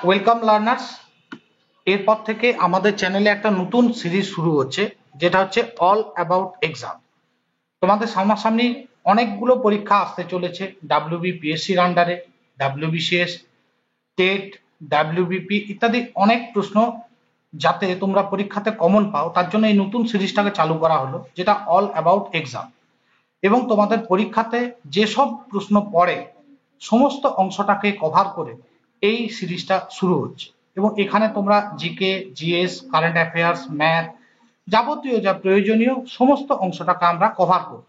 Welcome learners. এরপর থেকে আমাদের চ্যানেলে একটা নতুন সিরিজ শুরু হচ্ছে, যেটা হচ্ছে অল অ্যাবাউট এক্সাম। তোমাদের সামনাসামনি অনেকগুলো পরীক্ষা আসতে চলেছে ডাব্লিউবিপিএসসির আন্ডারে, ডাব্লিউবিসিএস, টেট, ডাব্লিউবিপি ইত্যাদি অনেক প্রশ্ন যাতে তোমরা পরীক্ষাতে কমন পাও, তার জন্য এই নতুন সিরিজটাকে চালু করা হলো, যেটা অল অ্যাবাউট এক্সাম। এবং তোমাদের পরীক্ষাতে যেসব প্রশ্ন পড়ে সমস্ত অংশটাকে কভার করে এই সিরিজটা শুরু হচ্ছে। এবং এখানে তোমরা GK, GS, current affairs, math, যাবতীয় যা প্রয়োজনীয় সমস্ত অংশটাকে আমরা কভার করব।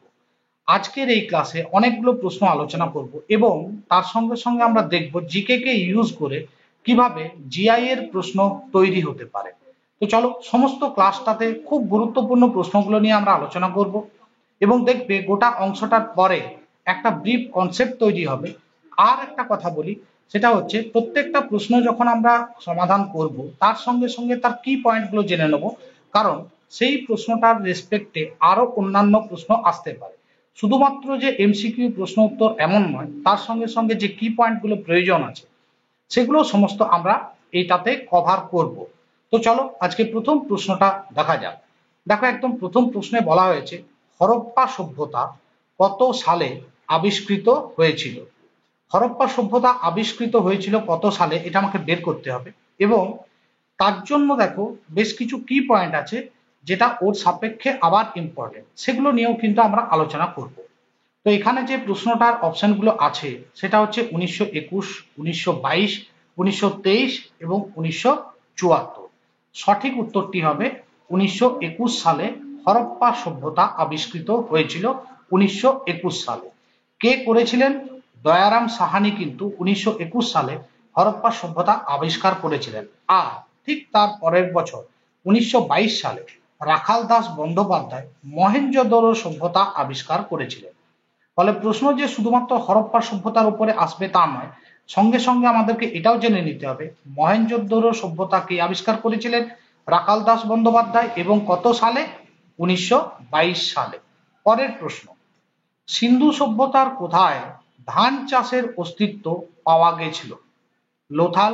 আজকের এই ক্লাসে অনেকগুলো প্রশ্ন আলোচনা করব এবং তার সঙ্গে সঙ্গে আমরা দেখব জিকে কে ইউজ করে কিভাবে জিআই এর প্রশ্ন তৈরি হতে পারে। তো চলো সমস্ত ক্লাসটাতে খুব গুরুত্বপূর্ণ প্রশ্নগুলো নিয়ে আমরা আলোচনা করব এবং দেখবে গোটা অংশটার পরে একটা ব্রিফ কনসেপ্ট তৈরি হবে। আর একটা কথা বলি, সেটা হচ্ছে প্রত্যেকটা প্রশ্ন যখন আমরা সমাধান করব তার সঙ্গে সঙ্গে তার কি পয়েন্টগুলো জেনে নেব, কারণ সেই প্রশ্নটার রেসপেক্টে আরো অন্যান্য প্রশ্ন আসতে পারে। শুধুমাত্র যে এমসিকিউ প্রশ্ন উত্তর এমন নয়, তার সঙ্গে সঙ্গে যে কি পয়েন্টগুলো প্রয়োজন আছে সেগুলো সমস্ত আমরা এইটাতে কভার করব। তো চলো আজকে প্রথম প্রশ্নটা দেখা যাক। দেখো, একদম প্রথম প্রশ্নে বলা হয়েছে হরপ্পা সভ্যতা কত সালে আবিষ্কৃত হয়েছিল। হরপ্পা সভ্যতা আবিষ্কৃত হয়েছিল কত সালে, এটা আমাকে বের করতে হবে। এবং তার জন্য দেখো বেশ কিছু কি পয়েন্ট আছে যেটা ওর সাপেক্ষে আবার ইম্পর্টেন্ট, সেগুলো নিয়েও কিন্তু আমরা আলোচনা করব। তো এখানে যে প্রশ্নটার অপশনগুলো আছে সেটা হচ্ছে 1921, 1922, 1923 এবং 1974। সঠিক উত্তরটি হবে 1921 সালে হরপ্পা সভ্যতা আবিষ্কৃত হয়েছিল। 1921 সালে কে করেছিলেন? দয়ারাম সাহানি কিন্তু 1921 সালে হরপ্পা সভ্যতা আবিষ্কার করেছিলেন। আর ঠিক তার পরের বছর 1922 সালে রাখাল দাস বন্দ্যোপাধ্যায় মহেঞ্জোদড়ো সভ্যতা আবিষ্কার করেছিলেন। ফলে প্রশ্ন যে শুধুমাত্র হরপ্পা সভ্যতার উপরে আসবে তা নয়, সঙ্গে সঙ্গে আমাদেরকে এটাও জেনে নিতে হবে মহেঞ্জোদড়ো সভ্যতা কে আবিষ্কার করেছিলেন? রাখাল দাস বন্দ্যোপাধ্যায়। এবং কত সালে? 1922 সালে। পরের প্রশ্ন, সিন্ধু সভ্যতার কোথায় ধান চাষের অস্তিত্ব পাওয়া গেছিল? লোথাল,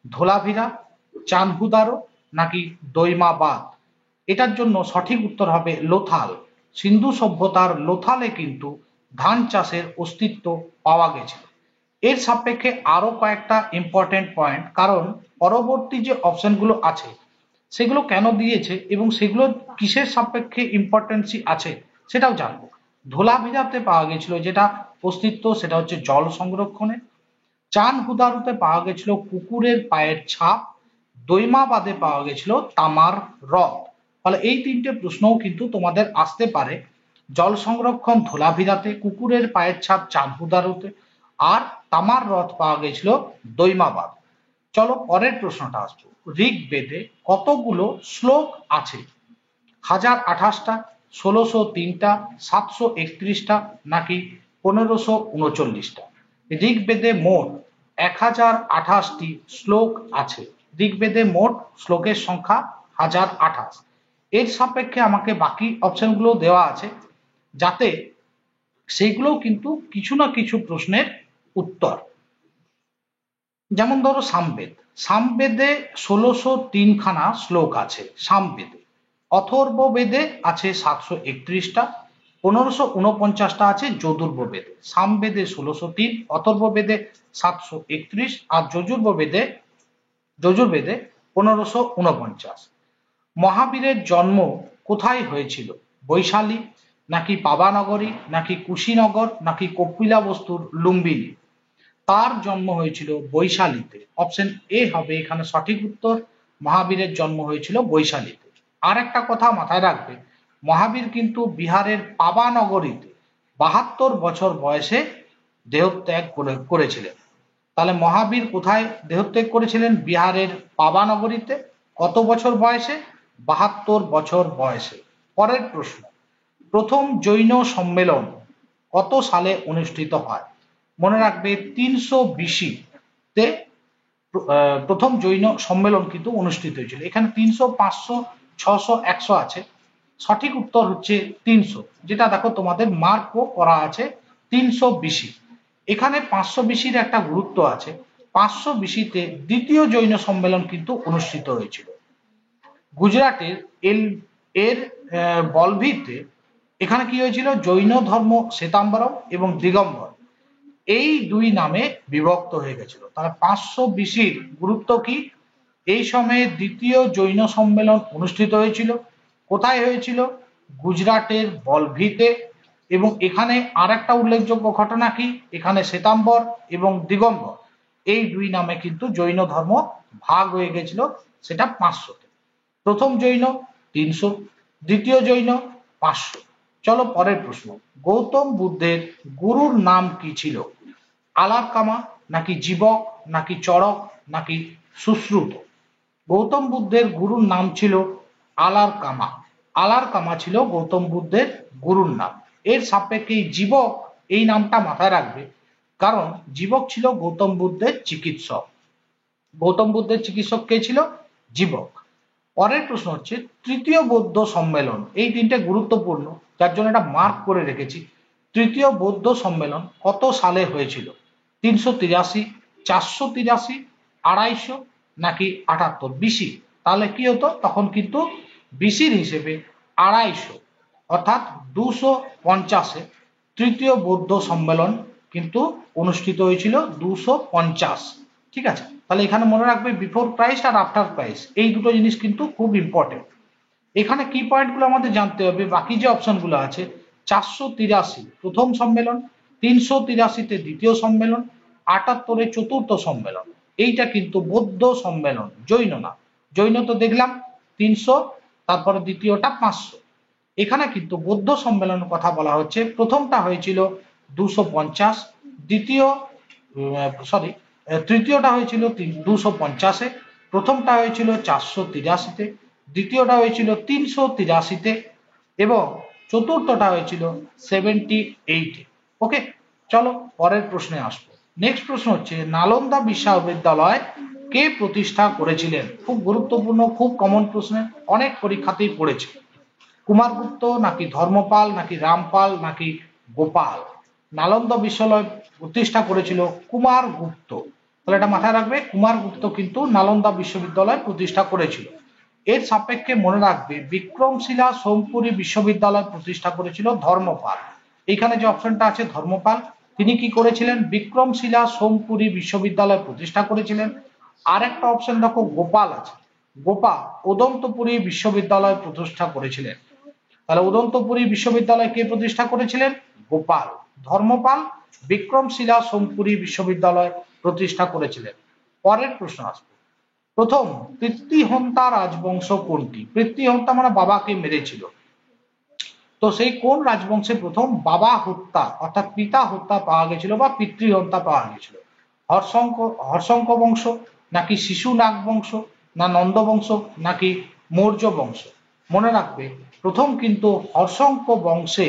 ধোলাভিরা, চানহুদারো নাকি দৈমাবাদ? এটার জন্য সঠিক উত্তর হবে লোথাল। সিন্ধু সভ্যতার লোথালে কিন্তু ধান চাষের অস্তিত্ব পাওয়া গেছিল। এর সাপেক্ষে আরো কয়েকটা ইম্পর্টেন্ট পয়েন্ট, কারণ পরবর্তী যে অপশনগুলো আছে সেগুলো কেন দিয়েছে এবং সেগুলো কিসের সাপেক্ষে ইম্পর্টেন্সি আছে সেটাও জানবো। ধোলাভিরাতে পাওয়া গেছিল যেটা অস্তিত্ব, সেটা হচ্ছে জল সংরক্ষণে। চানহুদারোতে পাওয়া গেছিল কুকুরের পায়ের ছাপ। দৈমাবাদে পাওয়া গেছিল তামার হ্রদ। ফলে এই তিনটে প্রশ্নও কিন্তু তোমাদের আসতে পারে। জল সংরক্ষণ ধোলাভিরাতে, কুকুরের পায়ের ছাপ চানহুদারোতে, আর তামার হ্রদ পাওয়া গেছিল দৈমাবাদ। চলো পরের প্রশ্নটা আসবো। ঋগ্বেদে কতগুলো শ্লোক আছে? 1028টা, 1603টা, 731টা নাকি 1539টা? ঋগ্বেদে মোট 1028টি শ্লোক আছে। ঋগ্বেদে মোট শ্লোকের সংখ্যা 1028। এর সাপেক্ষে আমাকে বাকি অপশনগুলো দেওয়া আছে, যাতে সেগুলোও কিন্তু কিছু না কিছু প্রশ্নের উত্তর। যেমন ধরো সামবেদ, সামবেদে 1603 খানা শ্লোক আছে সামবেদে। অথর্ববেদে আছে 731টা, 1549টা আছে যজুর্বেদে। সামবেদে 1603, অথর্ববেদে 731 আর যজুর্বেদে 1549। মহাবীরের জন্ম কোথায় হয়েছিল? বৈশালী নাকি পাবানগরী নাকি কুশীনগর নাকি কপিলাবস্তুর লুম্বিনী? তার জন্ম হয়েছিল বৈশালীতে। অপশন এ হবে এখানে সঠিক উত্তর। মহাবীরের জন্ম হয়েছিল বৈশালীতে। আর একটা কথা মাথায় রাখবে, মহাবীর কিন্তু বিহারের পাবানগরীতে 72 বছর বয়সে দেহত্যাগ করেছিলেন। তাহলে মহাবীর কোথায় দেহত্যাগ করেছিলেন? বিহারের পাবানগরীতে। কত বছর বয়সে? 72 বছর বয়সে। পরের প্রশ্ন, প্রথম জৈন সম্মেলন কত সালে অনুষ্ঠিত হয়? মনে রাখবে 300 BC তে প্রথম জৈন সম্মেলন কিন্তু অনুষ্ঠিত হয়েছিল। এখানে 300, 500, 600, 100 আছে। সঠিক উত্তর হচ্ছে 300, যেটা দেখো তোমাদের মার্কও করা আছে 300 BC। এখানে 500 BC-র একটা গুরুত্ব আছে। 520 দ্বিতীয় জৈন সম্মেলন কিন্তু অনুষ্ঠিত হয়েছিল। গুজরাটের এর বলভিতে এখানে কি হয়েছিল, জৈন ধর্ম শ্বেতাম্বরম এবং দিগম্বর এই দুই নামে বিভক্ত হয়ে গেছিল। তাহলে 520 গুরুত্ব কি, এই সময়ে দ্বিতীয় জৈন সম্মেলন অনুষ্ঠিত হয়েছিল। কোথায় হয়েছিল, গুজরাটের বলভিতে। এবং এখানে আর একটা উল্লেখযোগ্য ঘটনা কি, এখানে শ্বেতাম্বর এবং দিগম্বর এই দুই নামে কিন্তু জৈন ধর্ম ভাগ হয়ে গেছিল, সেটা 500-তে। প্রথম জৈন 300, দ্বিতীয় জৈন 500। চলো পরের প্রশ্ন, গৌতম বুদ্ধের গুরুর নাম কি ছিল? আলারকামা নাকি জীবক নাকি চড়ক নাকি সুশ্রুত? গৌতম বুদ্ধের গুরুর নাম ছিল আলারকামা। আলারকামা ছিল গৌতম বুদ্ধের গুরুর নাম। এর সাপেক্ষে জীবক এই নামটা মাথায় রাখবে, কারণ জীবক ছিল গৌতম বুদ্ধের চিকিৎসক। গৌতম বুদ্ধের চিকিৎসক কে ছিল? জীবক। পরের প্রশ্ন হচ্ছে তৃতীয় বৌদ্ধ সম্মেলন, এই তিনটে গুরুত্বপূর্ণ যার জন্য এটা মার্ক করে রেখেছি। তৃতীয় বৌদ্ধ সম্মেলন কত সালে হয়েছিল? 383, 483, 250 নাকি 78? বিসি। তাহলে কি হতো, তখন কিন্তু বিসির হিসেবে 250 অর্থাৎ 250-এ তৃতীয় বৌদ্ধ সম্মেলন কিন্তু অনুষ্ঠিত হয়েছিল 250। ঠিক আছে, তাহলে এখানে মনে রাখবে বিফোর ক্রাইস্ট আর আফটার ক্রাইস্ট এই দুটো জিনিস কিন্তু খুব ইম্পর্টেন্ট। এখানে কি পয়েন্টগুলো আমাদের জানতে হবে, বাকি যে অপশনগুলো আছে 483 প্রথম সম্মেলন, 383-তে দ্বিতীয় সম্মেলন, 78-এ চতুর্থ সম্মেলন, এইটা কিন্তু বৌদ্ধ সম্মেলন, জৈন না। জৈন তো দেখলাম 300, তারপরে দ্বিতীয়টা 500। এখানে কিন্তু বৌদ্ধ সম্মেলনের কথা বলা হচ্ছে। প্রথমটা হয়েছিল 250, তৃতীয়টা হয়েছিল 250-এ, প্রথমটা হয়েছিল 483-তে, দ্বিতীয়টা হয়েছিল 383-তে এবং চতুর্থটা হয়েছিল 78-এ। ওকে, চলো পরের প্রশ্নে আসবো। নেক্সট প্রশ্ন হচ্ছে নালন্দা বিশ্ববিদ্যালয় কে প্রতিষ্ঠা করেছিলেন? খুব গুরুত্বপূর্ণ, খুব কমন প্রশ্ন, অনেক পরীক্ষাতেই পড়েছে। কুমারগুপ্ত নাকি ধর্মপাল নাকি রামপাল নাকি গোপাল? নালন্দা বিশ্ববিদ্যালয় প্রতিষ্ঠা করেছিল কুমারগুপ্ত। তাহলে এটা মাথায় রাখবে, কুমারগুপ্ত কিন্তু নালন্দা বিশ্ববিদ্যালয় প্রতিষ্ঠা করেছিল। এর সাপেক্ষে মনে রাখবে বিক্রমশিলা সোমপুরী বিশ্ববিদ্যালয় প্রতিষ্ঠা করেছিল ধর্মপাল। এখানে যে অপশনটা আছে ধর্মপাল, তিনি কি করেছিলেন? বিক্রমশিলা সোমপুরী বিশ্ববিদ্যালয় প্রতিষ্ঠা করেছিলেন। আর একটা অপশন দেখো গোপাল আছে, গোপাল উদন্তপুরী বিশ্ববিদ্যালয় প্রতিষ্ঠা করেছিলেন। তাহলে উদন্তপুরী বিশ্ববিদ্যালয় কে প্রতিষ্ঠা করেছিলেন? গোপাল। ধর্মপাল বিক্রমশিলা সোমপুরী বিশ্ববিদ্যালয় প্রতিষ্ঠা করেছিলেন। পরের প্রশ্ন আসবে, প্রথম পৃথ্বীহন্তা রাজবংশ কোনটি? পৃথ্বীহন্তা মানে বাবাকে মেরেছিল, তো সেই কোন রাজবংশে প্রথম বাবা হত্যা অর্থাৎ পিতা হত্যা পাওয়া গেছিল বা পিতৃহত্যা পাওয়া গেছিল? হর্ষঙ্ক বংশ নাকি শিশুনাগ বংশ না নন্দ বংশ নাকি মৌর্য বংশ? মনে রাখবে প্রথম কিন্তু হর্ষঙ্ক বংশে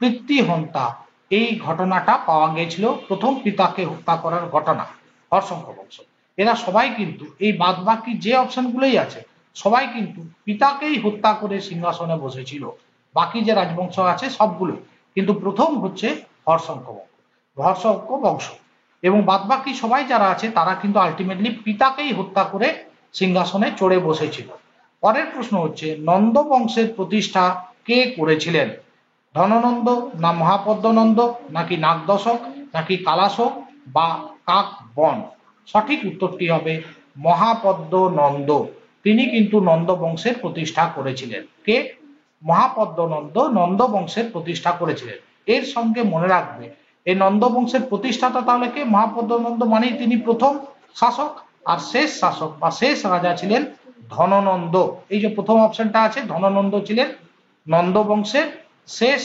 পিতৃহত্যা এই ঘটনাটা পাওয়া গিয়েছিল, প্রথম পিতাকে হত্যা করার ঘটনা হর্ষঙ্ক বংশ। এরা সবাই কিন্তু এই বাদবাকি যে অপশনগুলোই আছে সবাই কিন্তু পিতাকেই হত্যা করে সিংহাসনে বসেছিল। বাকি যে রাজবংশ আছে সবগুলো, কিন্তু প্রথম হচ্ছে হর্ষঙ্ক বংশ এবং বাদবাকি সবাই যারা আছে তারা কিন্তু আলটিমেটলি পিতাকেই হত্যা করে সিংহাসনে চড়ে বসেছিল। পরের প্রশ্ন হচ্ছে নন্দ বংশের প্রতিষ্ঠা কে করেছিলেন? ধননন্দ না মহাপদ্মনন্দ নাকি নাগদশক নাকি কালাশক বা কাকবন? সঠিক উত্তরটি হবে মহাপদ্মনন্দ। তিনি কিন্তু নন্দ বংশের প্রতিষ্ঠা করেছিলেন। কে? মহাপদ্মনন্দ নন্দ বংশের প্রতিষ্ঠা করেছিলেন। এর সঙ্গে মনে রাখবে এই নন্দ বংশের প্রতিষ্ঠাতা তাহলে কে? মহাপদ্মনন্দ মানেই তিনি প্রথম শাসক, আর শেষ শাসক বা শেষ রাজা ছিলেন ধননন্দ। এই যে প্রথম অপশনটা আছে ধননন্দ ছিলেন নন্দ বংশের শেষ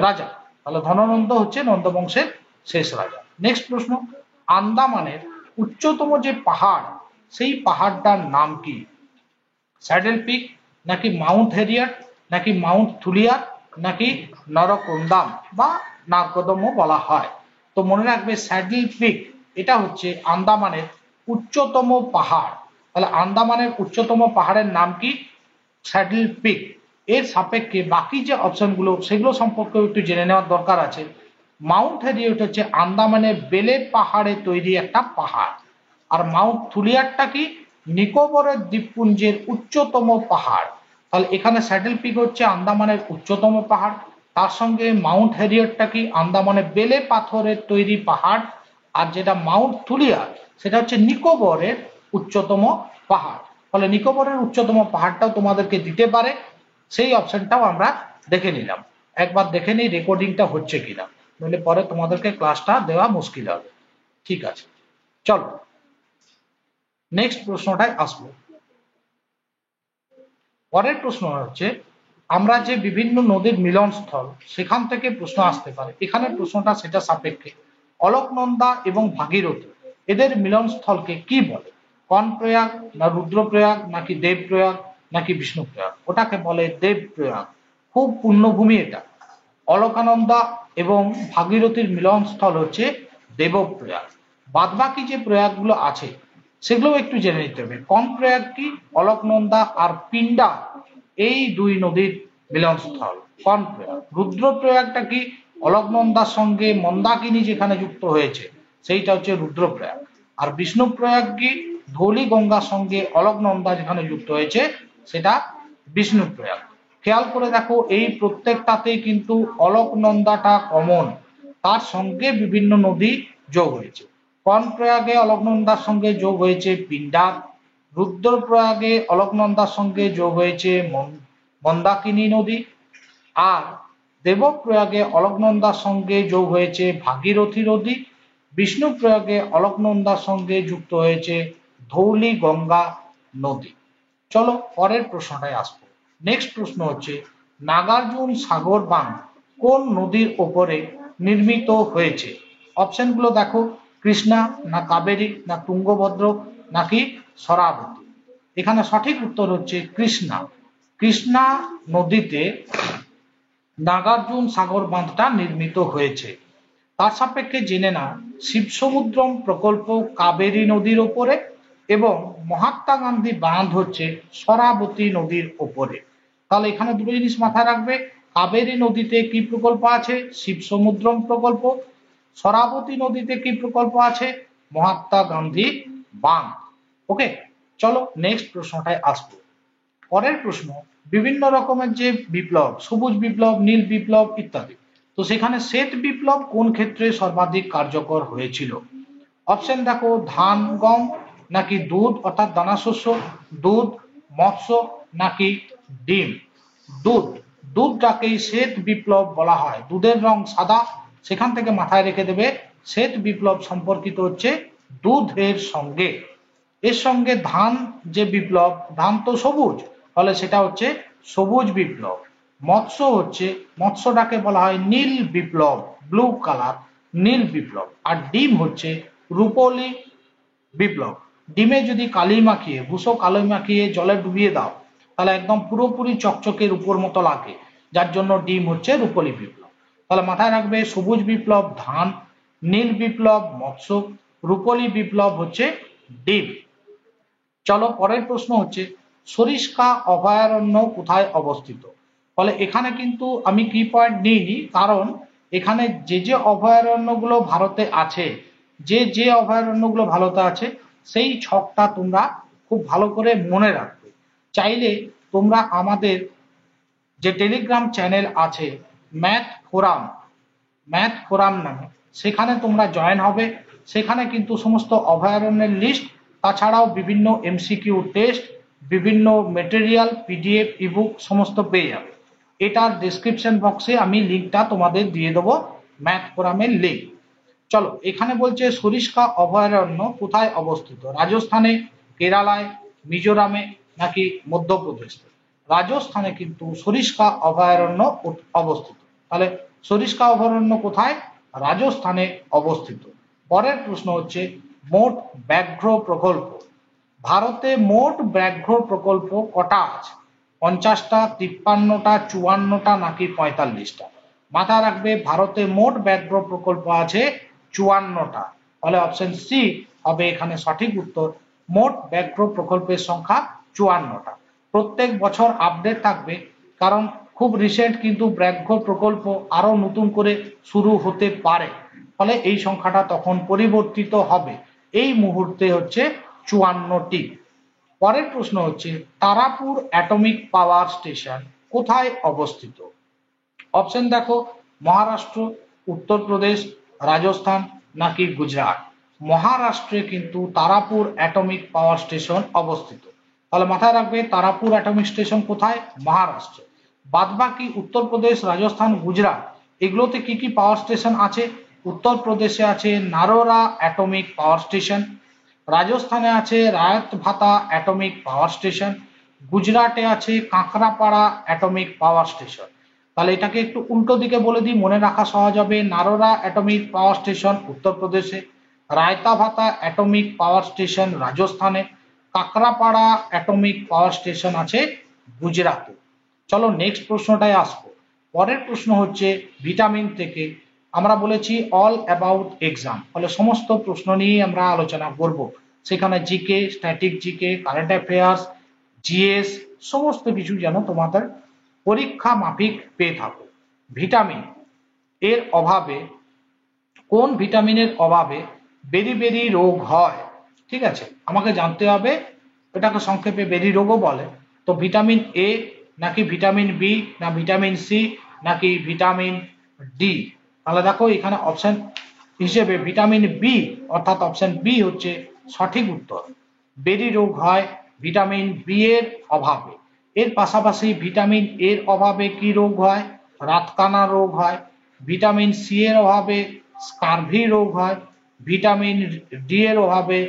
রাজা, তাহলে ধননন্দ হচ্ছে নন্দ বংশের শেষ রাজা। নেক্সট প্রশ্ন, আন্দামানের উচ্চতম যে পাহাড় সেই পাহাড়টার নাম কি? স্যাডেল পিক নাকি মাউন্ট হেরিয়াট নাকি মাউন্ট থুলিয়ার নাকি নরকুন্দাম বা নাগদমও বলা হয়? তো মনে রাখবে স্যাডেল পিক এটা হচ্ছে আন্দামানের উচ্চতম পাহাড়। তাহলে আন্দামানের উচ্চতম পাহাড়ের নাম কি? Saddle peak. এর সাপেক্ষে বাকি যে অপশনগুলো সেগুলো সম্পর্কে একটু জেনে নেওয়ার দরকার আছে। মাউন্ট হ্যারিয়েট হচ্ছে আন্দামানের বেলে পাহাড়ে তৈরি একটা পাহাড়। আর মাউন্ট থুলিয়ারটা কি? নিকোবরের দ্বীপপুঞ্জের উচ্চতম পাহাড়। তাহলে এখানে স্যাডেল পিক হচ্ছে আন্দামানের উচ্চতম পাহাড়, তার সঙ্গে মাউন্ট হ্যারিয়েটটা কি? আন্দামানের বেলে পাথরের তৈরি পাহাড়। আর যেটা মাউন্ট থুলিয়ার সেটা হচ্ছে নিকোবরের উচ্চতম পাহাড়। ফলে নিকোবরের উচ্চতম পাহাড়টাও তোমাদেরকে দিতে পারে, সেই অপশনটাও আমরা দেখে নিলাম। একবার দেখে নিই রেকর্ডিংটা হচ্ছে কিনা, নইলে পরে তোমাদেরকে ক্লাসটা দেওয়া মুশকিল হবে। ঠিক আছে, চলো নেক্সট প্রশ্নটায় আসবো। পরের প্রশ্ন হচ্ছে আমরা যে বিভিন্ন নদীর মিলনস্থল সেখান থেকে প্রশ্ন আসতে পারে। এখানে প্রশ্নটা সেটা সাপেক্ষে অলকনন্দা এবং ভাগীরথী এদের মিলনস্থলকে কি বলে? কর্ণপ্রয়াগ না রুদ্রপ্রয়াগ নাকি দেবপ্রয়াগ নাকি বিষ্ণুপ্রয়াগ? ওটাকে বলে দেবপ্রয়াগ। খুব পুণ্যভূমি এটা। অলকানন্দা এবং ভাগীরথীর মিলনস্থল হচ্ছে দেবপ্রয়াগ। বাদবাকি যে প্রয়াগগুলো আছে সেগুলো একটু জেনে নিতে হবে। কর্ণপ্রয়াগ কি? অলকনন্দা আর পিণ্ডা এই দুই নদীর মিলনস্থল কর্ণপ্রয়াগ। রুদ্রপ্রয়াগটা কি? অলকনন্দার সঙ্গে মন্দাকিনী যেখানে যুক্ত হয়েছে সেইটা হচ্ছে রুদ্রপ্রয়াগ। আর বিষ্ণুপ্রয়াগ কি? ধৌলি গঙ্গার সঙ্গে অলকনন্দা যেখানে যুক্ত হয়েছে সেটা বিষ্ণুপ্রয়াগ। খেয়াল করে দেখো এই প্রত্যেকটাতেই কিন্তু অলকনন্দাটা কমন, তার সঙ্গে বিভিন্ন নদী যোগ হয়েছে। কর্ণপ্রয়াগে অলকনন্দার সঙ্গে যোগ হয়েছে পিণ্ডার, রুদ্রপ্রয়াগে অলকনন্দার সঙ্গে যোগ হয়েছে মন্দাকিনী নদী, আর দেবপ্রয়াগে অলকনন্দার সঙ্গে যোগ হয়েছে ভাগীরথী নদী, বিষ্ণুপ্রয়াগে অলকনন্দার সঙ্গে যুক্ত হয়েছে ধৌলি গঙ্গা নদী। চলো পরের প্রশ্নটায় আসবো। নেক্সট প্রশ্ন হচ্ছে নাগার্জুন সাগর বাঁধ কোন নদীর ওপরে নির্মিত হয়েছে? অপশনগুলো দেখো, কৃষ্ণা না কাবেরী না তুঙ্গভদ্র নাকি শরাবতী? এখানে সঠিক উত্তর হচ্ছে কৃষ্ণা। কৃষ্ণা নদীতে নাগার্জুন সাগর বাঁধটা নির্মিত হয়েছে। তার সাপেক্ষে জেনে না শিবসমুদ্রম প্রকল্প কাবেরী নদীর ওপরে এবং মহাত্মা গান্ধী বাঁধ হচ্ছে শরাবতী নদীর ওপরে। তাহলে এখানে দুটো জিনিস মাথায় রাখবে, কাবেরী নদীতে কি প্রকল্প আছে? শিবসমুদ্রম প্রকল্প। শরাবতী নদীতে কি প্রকল্প আছে? মহাত্মা গান্ধী বাঁধ। ওকে, চলো নেক্সট প্রশ্নটায় আসবো। পরের প্রশ্ন, বিভিন্ন রকমের যে বিপ্লব, সবুজ বিপ্লব, নীল বিপ্লব ইত্যাদি, তো সেখানে শ্বেত বিপ্লব কোন ক্ষেত্রে সর্বাধিক কার্যকর হয়েছিল? অপশন দেখো, ধান গম নাকি দুধ অর্থাৎ দানাশস্য, দুধ মৎস্য নাকি ডিম? দুধ। দুধটাকেই শ্বেত বিপ্লব বলা হয়। দুধের রং সাদা, সেখান থেকে মাথায় রেখে দেবে শ্বেত বিপ্লব সম্পর্কিত হচ্ছে দুধের সঙ্গে। এর সঙ্গে ধান যে বিপ্লব, ধান তো সবুজ, ফলে সেটা হচ্ছে সবুজ বিপ্লব। মৎস্য হচ্ছে, মৎস্যটাকে বলা হয় নীল বিপ্লব, ব্লু কালার, নীল বিপ্লব। আর ডিম হচ্ছে রূপলি বিপ্লব। ডিমে যদি কালি মাখিয়ে, ভুসো কালি মাখিয়ে জলে ডুবিয়ে দাও তাহলে একদম পুরোপুরি চকচকে রূপোর মতো লাগে, যার জন্য ডিম হচ্ছে রূপলি বিপ্লব। তাহলে মাথায় রাখবে সবুজ বিপ্লব ধান, নীল বিপ্লব মৎস্য, রূপলি বিপ্লব হচ্ছে ডিম। চলো পরের প্রশ্ন হচ্ছে সরিষ্কা অভয়ারণ্য কোথায় অবস্থিত? ফলে এখানে কিন্তু আমি কি পয়েন্ট নিইনি, কারণ এখানে যে যে অভয়ারণ্যগুলো ভারতে আছে, যে যে অভয়ারণ্যগুলো ভারতে আছে সেই ছকটা তোমরা খুব ভালো করে মনে রাখবে। চাইলে তোমরা আমাদের যে টেলিগ্রাম চ্যানেল আছে ম্যাথ ফোরাম নামে, সেখানে তোমরা জয়েন হবে। সেখানে কিন্তু সমস্ত অভয়ারণ্যের লিস্ট, তাছাড়াও বিভিন্ন এমসিকিউ টেস্ট, বিভিন্ন মেটেরিয়াল, পিডিএফ, ইবুক সমস্ত পেয়ে যাবে। এটার ডেসক্রিপশন বক্সে আমি লিঙ্কটা তোমাদের দিয়ে দেবো, ম্যাথ ফোরামের লিঙ্ক। চলো, এখানে বলছে সরিষ্কা অভয়ারণ্য কোথায় অবস্থিত? রাজস্থানে, কেরালায়, মিজোরামে নাকি মধ্যপ্রদেশে? রাজস্থানে কিন্তু সরিষ্কা অভয়ারণ্য অবস্থিত। তাহলে সরিষ্কা অভয়ারণ্য কোথায়? রাজস্থানে অবস্থিত। পরের প্রশ্ন হচ্ছে মোট ব্যাঘ্র প্রকল্প। ভারতে মোট ব্যাঘ্র প্রকল্প কটা আছে? 50টা, 53টা, 54টা নাকি 45টা? মাথায় রাখবে ভারতে মোট ব্যাঘ্র প্রকল্প আছে 54টা। তাহলে অপশন সি হবে এখানে সঠিক উত্তর। মোট ব্যাঘ্র প্রকল্পের সংখ্যা 54টা। প্রত্যেক বছর আপডেট থাকবে, কারণ খুব রিসেন্ট কিন্তু ব্যাঘ্র প্রকল্প আরো নতুন করে শুরু হতে পারে, ফলে এই সংখ্যাটা তখন পরিবর্তিত হবে। এই মুহূর্তে হচ্ছে 54টি। পরের প্রশ্ন হচ্ছে তারাপুর অ্যাটমিক পাওয়ার স্টেশন কোথায় অবস্থিত? অপশন দেখো, মহারাষ্ট্র, উত্তরপ্রদেশ, রাজস্থান নাকি গুজরাট। মহারাষ্ট্রে কিন্তু তারাপুর অ্যাটমিক পাওয়ার স্টেশন অবস্থিত। তাহলে মাথায় রাখবে তারাপুর অ্যাটমিক স্টেশন কোথায়? মহারাষ্ট্রে। বাদবাকি উত্তরপ্রদেশ, রাজস্থান, গুজরাট এগুলোতে কি কি পাওয়ার স্টেশন আছে? উত্তরপ্রদেশে আছে নারোরা অ্যাটমিক পাওয়ার স্টেশন, রাজস্থানে আছে রায়ত ভাতা অ্যাটমিক পাওয়ার স্টেশন, গুজরাটে আছে কাঁকড়াপাড়া অ্যাটমিক পাওয়ার স্টেশন। তাহলে এটাকে একটু উল্টো দিকে বলে দিই, মনে রাখা সহজ হবে। নারোরা অ্যাটমিক পাওয়ার স্টেশন উত্তরপ্রদেশে, রায়তা ভাতা অ্যাটমিক পাওয়ার স্টেশন রাজস্থানে, কাঁকড়াপাড়া অ্যাটমিক পাওয়ার স্টেশন আছে গুজরাটে। চলো নেক্সট প্রশ্নটায় আসবো। পরের প্রশ্ন হচ্ছে ভিটামিন থেকে, আমরা বলেছি অল অ্যাবাউট এক্সাম, ফলে সমস্ত প্রশ্ন নিয়ে আমরা আলোচনা করব। সেখানে GK, static GK, current affairs, GS সমস্ত কিছু যেন তোমাদের পরীক্ষা মাফিক পেয়ে থাকো। ভিটামিন এর অভাবে, কোন ভিটামিনের অভাবে বেরি বেরি রোগ হয়? ঠিক আছে, আমাকে জানতে হবে, এটাকে সংক্ষেপে বেরি রোগও বলে। তো ভিটামিন এ নাকি ভিটামিন বি, না ভিটামিন সি নাকি ভিটামিন ডি? তাহলে দেখো এখানে অপশন হিসেবে ভিটামিন বি অর্থাৎ অপশন বি হচ্ছে সঠিক উত্তর। বেরি রোগ হয় ভিটামিন বি এর অভাবে। এর পাশাপাশি ভিটামিন এর অভাবে কি রোগ হয়? রাতকানা রোগ হয়। ভিটামিন সি এর অভাবে স্কারভি রোগ হয়। ভিটামিন ডি এর অভাবে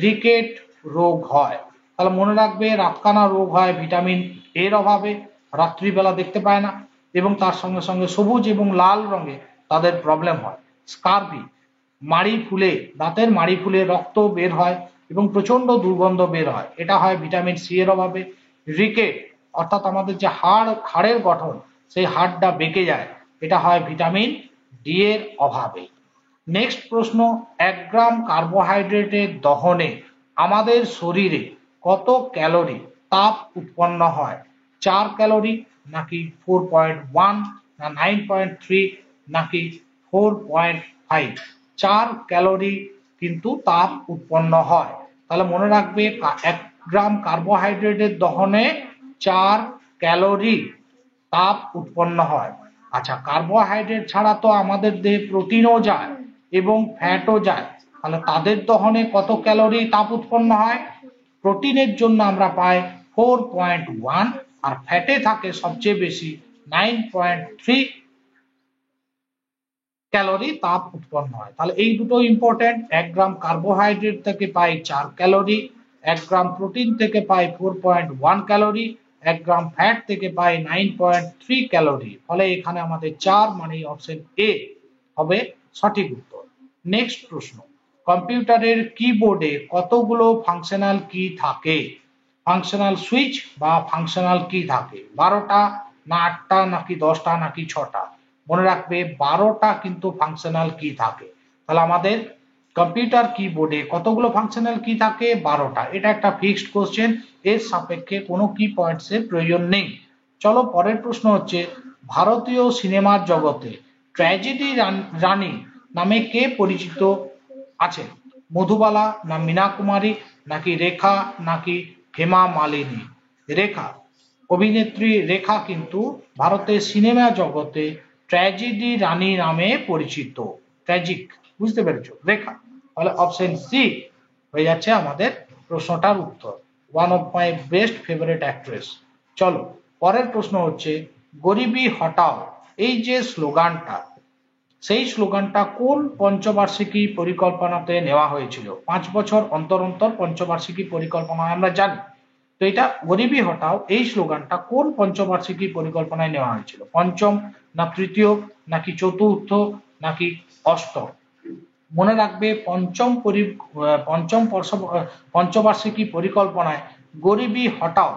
রিকেট রোগ হয়। তাহলে মনে রাখবে রাতকানা রোগ হয় ভিটামিন এর অভাবে, রাত্রিবেলা দেখতে পায় না, এবং তার সঙ্গে সঙ্গে সবুজ এবং লাল রঙে তাদের প্রবলেম হয়। স্কারভি মাড়ি ফুলে, দাঁতের মাড়ি ফুলে রক্ত বের হয় এবং প্রচন্ড দুর্গন্ধ বের হয়, এটা হয় ভিটামিন সি এর অভাবে। রিকেট অর্থাৎ আমাদের যে হাড়ের গঠন, সেই হাড়টা বেঁকে যায়, এটা হয় ভিটামিন ডি এর অভাবে। নেক্সট প্রশ্ন, 1 গ্রাম কার্বোহাইড্রেটের দহনে আমাদের শরীরে কত ক্যালোরি তাপ উৎপন্ন হয়? 4 ক্যালোরি নাকি 4.1 না 9.3 নাকি 4.5? 4 ক্যালোরি কিন্তু তাপ উৎপন্ন হয়। তাহলে মনে রাখবে 1 গ্রাম কার্বোহাইড্রেটের দহনে 4 ক্যালোরি তাপ উৎপন্ন হয়। আচ্ছা, কার্বোহাইড্রেট ছাড়া তো আমাদের দেহে প্রোটিনও যায় এবং ফ্যাটও যায়, তাহলে তাদের দহনে কত ক্যালোরি তাপ উৎপন্ন হয়? প্রোটিনের জন্য আমরা পাই 4.1 আর ফ্যাটে থাকে সবচেয়ে বেশি 9.3 ক্যালোরি তাপ উৎপন্ন হয়। তাহলে এই দুটো ইম্পর্টেন্ট। 1 গ্রাম কার্বোহাইড্রেট থেকে পাই 4 ক্যালোরি, 1 গ্রাম প্রোটিন থেকে পাই 4.1 ক্যালোরি, 1 গ্রাম ফ্যাট থেকে পাই 9.3 ক্যালোরি। ফলে এখানে আমাদের 4 মানে অপশন এ হবে সঠিক উত্তর। নেক্সট প্রশ্ন, কম্পিউটারের কিবোর্ডে কতগুলো ফাংশনাল কি থাকে? ফাংশনাল সুইচ বা ফাংশনাল কি থাকে? 12টা না 8টা নাকি 10টা নাকি 6টা? মনে রাখবে 12টা কিন্তু ফাংশনাল কি থাকে। তাহলে আমাদের কম্পিউটার কিবোর্ডে কতগুলো ফাংশনাল কি থাকে? 12টা। এটা একটা ফিক্সড কোশ্চেন, এর সাপেক্ষে কোনো কি পয়েন্টস এর প্রয়োজন নেই। চলো পরের প্রশ্ন হচ্ছে, ভারতীয় সিনেমার জগতে ট্র্যাজেডি রানী নামে কে পরিচিত আছেন? মধুবালা না মীনা কুমারী নাকি রেখা নাকি হেমা মালিনী? রেখা, অভিনেত্রী রেখা কিন্তু ভারতের সিনেমা জগতে ট্র্যাজেডি রানী নামে পরিচিত। ট্র্যাজিক, বুঝতে পেরেছো? রেখা। তাহলে অপশন সি হয়ে যাচ্ছে আমাদের প্রশ্নটার উত্তর। One of my best favourite actress. চলো পরের প্রশ্ন হচ্ছে, গরিবি হটাও এই যে স্লোগানটা, সেই স্লোগানটা কোন পঞ্চবার্ষিকী পরিকল্পনাতে নেওয়া হয়েছিল? 5 বছর অন্তর অন্তর পঞ্চবার্ষিকী পরিকল্পনা আমরা জানি। তো এটা গরিবি হটাও এই স্লোগানটা কোন পঞ্চবার্ষিকী পরিকল্পনায় নেওয়া হয়েছিল? পঞ্চম না তৃতীয় নাকি চতুর্থ নাকি অষ্টম? মনে রাখবে পঞ্চবার্ষিকী পরিকল্পনায় গরিবি হটাও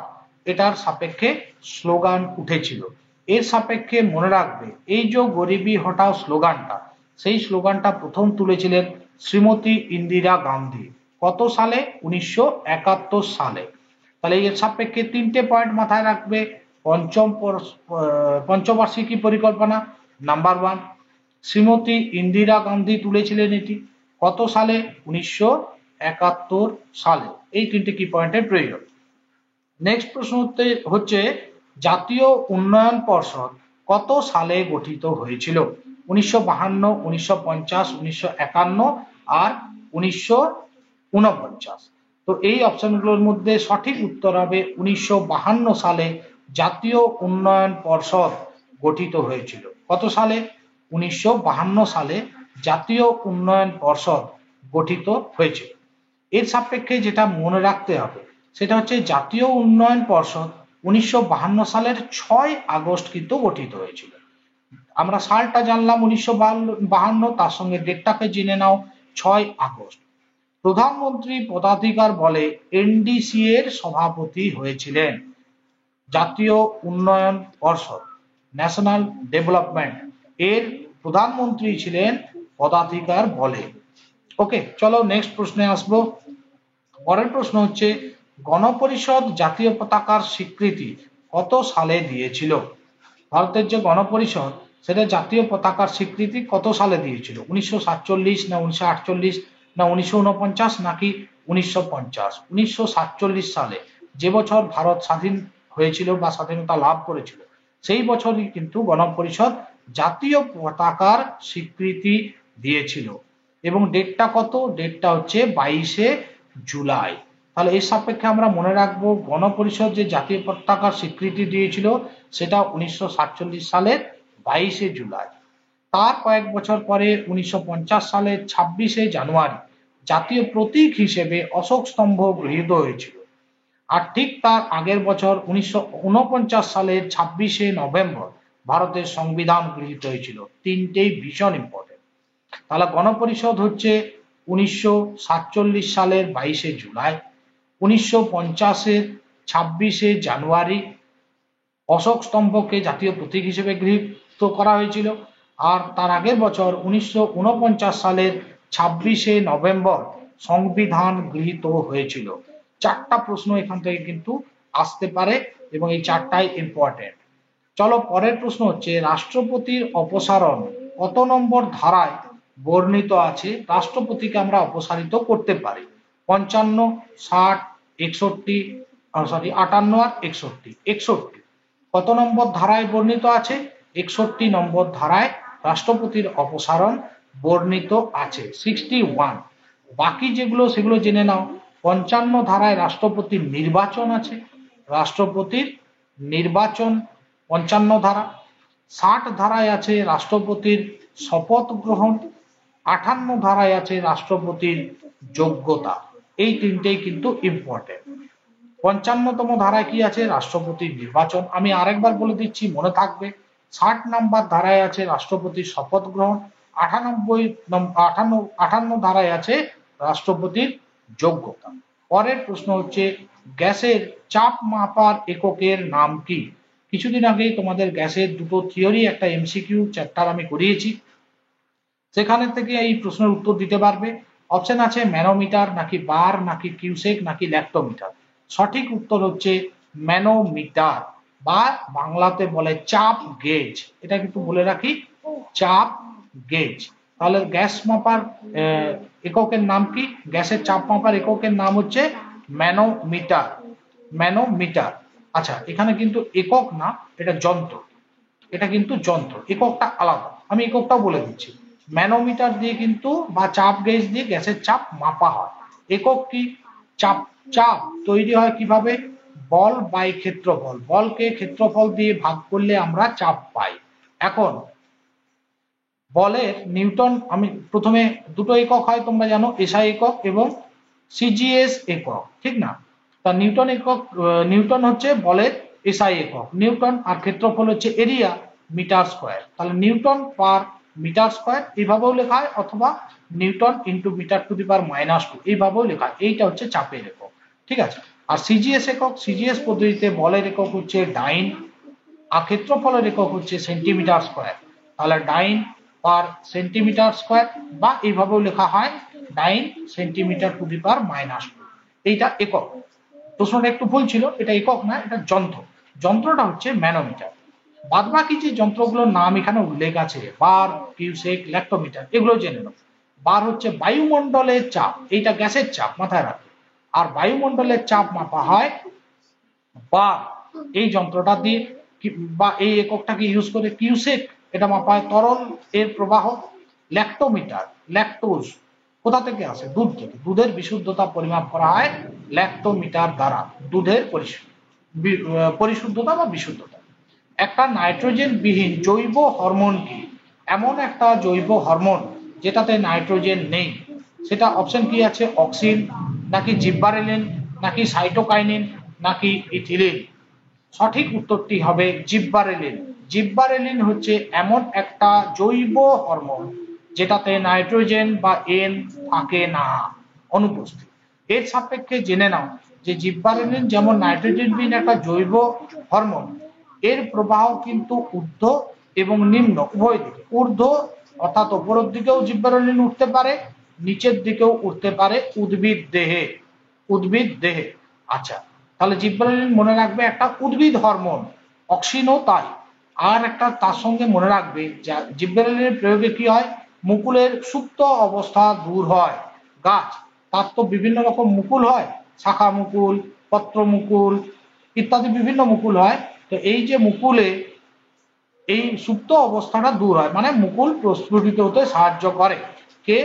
এটার সাপেক্ষে স্লোগান উঠেছিল। এর সাপেক্ষে মনে রাখবে এই যে গরিবি হটাও স্লোগানটা, সেই স্লোগানটা প্রথম তুলেছিলেন শ্রীমতী ইন্দিরা গান্ধী। কত সালে? 1971 সালে। তাহলে এর সাপেক্ষে 3টে পয়েন্ট মাথায় রাখবে। পঞ্চবার্ষিকী পরিকল্পনা নাম্বার 1। শ্রীমতী ইন্দিরা গান্ধী তুলেছিলেন এটি কত সালে? 1971 সালে। এই তিনটে কি পয়েন্টের প্রয়োজন। নেক্সট প্রশ্ন হচ্ছে জাতীয় উন্নয়ন পর্ষদ কত সালে গঠিত হয়েছিল? 1952, 1950, 1951 আর 1949। তো এই অপশনগুলোর মধ্যে সঠিক উত্তর হবে 1952 সালে জাতীয় উন্নয়ন পর্ষদ গঠিত হয়েছিল। কত সালে? 1952 সালে জাতীয় উন্নয়ন পর্ষদ গঠিত হয়েছিল। এর সাপেক্ষে যেটা মনে রাখতে হবে সেটা হচ্ছে জাতীয় উন্নয়ন পর্ষদ 1952 সালের 6 আগস্ট কিন্তু গঠিত হয়েছিল। আমরা সালটা জানলাম 1952, তার সঙ্গে ডেটটাকে জেনে নাও 6 আগস্ট। প্রধানমন্ত্রী পদাধিকার বলে এনডিসি এর সভাপতি হয়েছিলেন জাতীয় উন্নয়ন পর্ষদ, ন্যাশনাল ডেভেলপমেন্ট এর প্রধানমন্ত্রী ছিলেন পদাধিকার বলে। ওকে, চলো নেক্সট প্রশ্নে আসবো। পরের প্রশ্ন হচ্ছে গণপরিষদ জাতীয় পতাকার স্বীকৃতি কত সালে দিয়েছিল? ভারতের যে গণপরিষদ সেটা জাতীয় পতাকার স্বীকৃতি কত সালে দিয়েছিল? 1947 না 1948 না 1949 নাকি 1950? 1947 সালে, যে বছর ভারত স্বাধীন হয়েছিল বা স্বাধীনতা লাভ করেছিল সেই বছরই কিন্তু গণপরিষদ জাতীয় পতাকার স্বীকৃতি দিয়েছিল। এবং ডেটটা কত? ডেটটা হচ্ছে 22শে জুলাই। তাহলে এর সাপেক্ষে আমরা মনে রাখবো গণপরিষদ যে জাতীয় পতাকার স্বীকৃতি দিয়েছিল সেটা 1947 সালের 22শে জুলাই। তার কয়েক বছর পরে 1950 সালের 26শে জানুয়ারি জাতীয় প্রতীক হিসেবে অশোক স্তম্ভ গৃহীত হয়েছিল। আর ঠিক তার আগের বছর 1949 সালের 26শে নভেম্বর ভারতের সংবিধান গৃহীত হয়েছিল। তিনটেই ভীষণ ইম্পর্টেন্ট। তাহলে গণপরিষদ হচ্ছে 1947 সালের 22শে জুলাই, 1950-এর 26শে জানুয়ারি অশোক স্তম্ভকে জাতীয় প্রতীক হিসেবে গৃহীত করা হয়েছিল। আর তার আগের বছর 1949 সালের 26শে নভেম্বর সংবিধান গৃহীত হয়েছিল। চারটা প্রশ্ন এখান থেকে কিন্তু আসতে পারে এবং এই চারটাই ইম্পর্টেন্ট। চলো পরের প্রশ্ন হচ্ছে রাষ্ট্রপতির অপসারণ কত নম্বর ধারায় বর্ণিত আছে? রাষ্ট্রপতিকে আমরা অপসারিত করতে পারি 55, 60, 61, 58 আর 61। 61 কত নম্বর ধারায় বর্ণিত আছে? 61 নম্বর ধারায় রাষ্ট্রপতির অপসারণ বর্ণিত আছে, 61। বাকি যেগুলো সেগুলো জেনে নাও। 55 ধারায় রাষ্ট্রপতির নির্বাচন আছে, রাষ্ট্রপতির নির্বাচন 55 ধারা। 60 ধারায় আছে রাষ্ট্রপতির শপথ গ্রহণ, 58 ধারায় আছে রাষ্ট্রপতির যোগ্যতা। এই তিনটেই কিন্তু ইম্পর্টেন্ট। 55তম ধারায় কি আছে? রাষ্ট্রপতির নির্বাচন। আমি আরেকবার বলে দিচ্ছি, মনে থাকবে। 60 নম্বর ধারায় আছে রাষ্ট্রপতির শপথ গ্রহণ, 58 ধারায় আছে রাষ্ট্রপতির যোগ্যতা। পরের প্রশ্ন হচ্ছে গ্যাসের চাপ মাপার এককের নাম কি? কিছুদিন আগেই তোমাদের গ্যাসের দুটো থিওরি একটা এমসিকিউ চ্যাপ্টার আমি করিয়েছি, সেখানে থেকে এই প্রশ্নের উত্তর দিতে পারবে। অপশন আছে ম্যানোমিটার নাকি বার নাকি কিউসেক নাকি ল্যাক্টোমিটার। সঠিক উত্তর হচ্ছে ম্যানোমিটার বা বাংলাতে বলে চাপ গেজ। এটা কিন্তু বলে রাখি, চাপ গেজ। তাহলে গ্যাস মাপার এককের নাম কি? গ্যাসের চাপ মাপার এককের নাম হচ্ছে ম্যানোমিটার। ম্যানোমিটার। আচ্ছা, এখানে কিন্তু একক না, এটা যন্ত্র। এটা কিন্তু যন্ত্র, এককটা আলাদা। আমি এককটাও বলে দিচ্ছি। ম্যানোমিটার দিয়ে কিন্তু বা চাপ গেজ দিয়ে গ্যাসের চাপ মাপা হয়। একক কি? চাপ। চাপ তৈরি হয় কিভাবে? বল বাই ক্ষেত্রফল। বলকে ক্ষেত্রফল দিয়ে ভাগ করলে আমরা চাপ পাই। এখন বলের নিউটন, আমি প্রথমে দুটো একক হয় তোমরা জানো, এসআই একক এবং সিজিএস একক, ঠিক না? তা নিউটন একক, নিউটন হচ্ছে বলের এসআই একক নিউটন, আর ক্ষেত্রফল হচ্ছে এরিয়া মিটার স্কয়ার। তাহলে নিউটন পার মিটার স্কয়ার এইভাবেও লেখা হয়, অথবা Newton into metre to the power -2 এইভাবেও লেখা হয়। এইটা হচ্ছে চাপের একক, ঠিক আছে। আর সিজিএস একক, সিজিএস পদ্ধতিতে বলের একক হচ্ছে ডাইন, আর ক্ষেত্রফলের একক হচ্ছে সেন্টিমিটার স্কয়ার। তাহলে ডাইন পার সেন্টিমিটার স্কয়ার, বা এইভাবেও লেখা হয় ডাইন সেন্টিমিটার টু দি পাওয়ার -2। এইটা একক। প্রশ্নটা একটু ভুল ছিল, এটা একক না, এটা যন্ত্র। যন্ত্রটা হচ্ছে ম্যানোমিটার। বাদবাকি যে যন্ত্রগুলোর নাম এখানে উল্লেখ আছে, বার, কিউসেক, ল্যাক্টোমিটার, এগুলো জেনে নাও। বার হচ্ছে বায়ুমণ্ডলের চাপ, এইটা গ্যাসের চাপ, মাথায় রাখবে। আর বায়ুমণ্ডলের চাপ মাপা হয় বার এই যন্ত্রটা দিয়ে, বা এই এককটাকে ইউজ করে। কিউসেক, এটা মাপা হয় তরল এর প্রবাহ। ল্যাক্টোমিটার, ল্যাকটোজ কোথা থেকে আসে? দুধ থেকে। দুধের বিশুদ্ধতা পরিমাপ করা হয় ল্যাক্টোমিটার দ্বারা, দুধের পরিশুদ্ধতা বা বিশুদ্ধতা। একটা নাইট্রোজেন বিহীন জৈব হরমোন কি? এমন একটা জৈব হরমোন যেটাতে নাইট্রোজেন নেই। সেটা অপশন কি আছে? অক্সিন, নাকি জিব্বারেলিন, নাকি সাইটোকাইনিন, নাকি ইথিলিন। সঠিক উত্তরটি হবে জিব্বারেলিন। জিব্বারেলিন হচ্ছে এমন একটা জৈব হরমোন যেটাতে নাইট্রোজেন বা এন থাকে না, অনুপস্থিত। এর সাপেক্ষে জেনে নাও যে জিব্বারেলিন যেমন নাইট্রোজেন বিহীন একটা জৈব হরমোন, এর প্রবাহ কিন্তু ঊর্ধ্ব এবং নিম্ন উভয় দিকে। ঊর্ধ্ব অর্থাৎ উপরের দিকেও জিব্বারেলিন উঠতে পারে, নিচের দিকেও উঠতে পারে উদ্ভিদ দেহে। উদ্ভিদ দেহে। আচ্ছা, তাহলে জিব্বারেলিন মনে রাখবে একটা উদ্ভিদ হরমোন, অক্সিনও তাই। আর একটা তার সঙ্গে মনে রাখবে যে জিব্বারেলিনের প্রয়োগে কি হয়? মুকুলের সুপ্ত অবস্থা দূর হয়। গাছ, তার তো বিভিন্ন রকম মুকুল হয়, শাখা মুকুল, পত্র মুকুল ইত্যাদি বিভিন্ন মুকুল হয়। তো এই যে মুকুলে এই সুপ্ত অবস্থাটা দূর হয়, মানে মুকুল প্রস্ফুটিত হতে সাহায্য করে কে?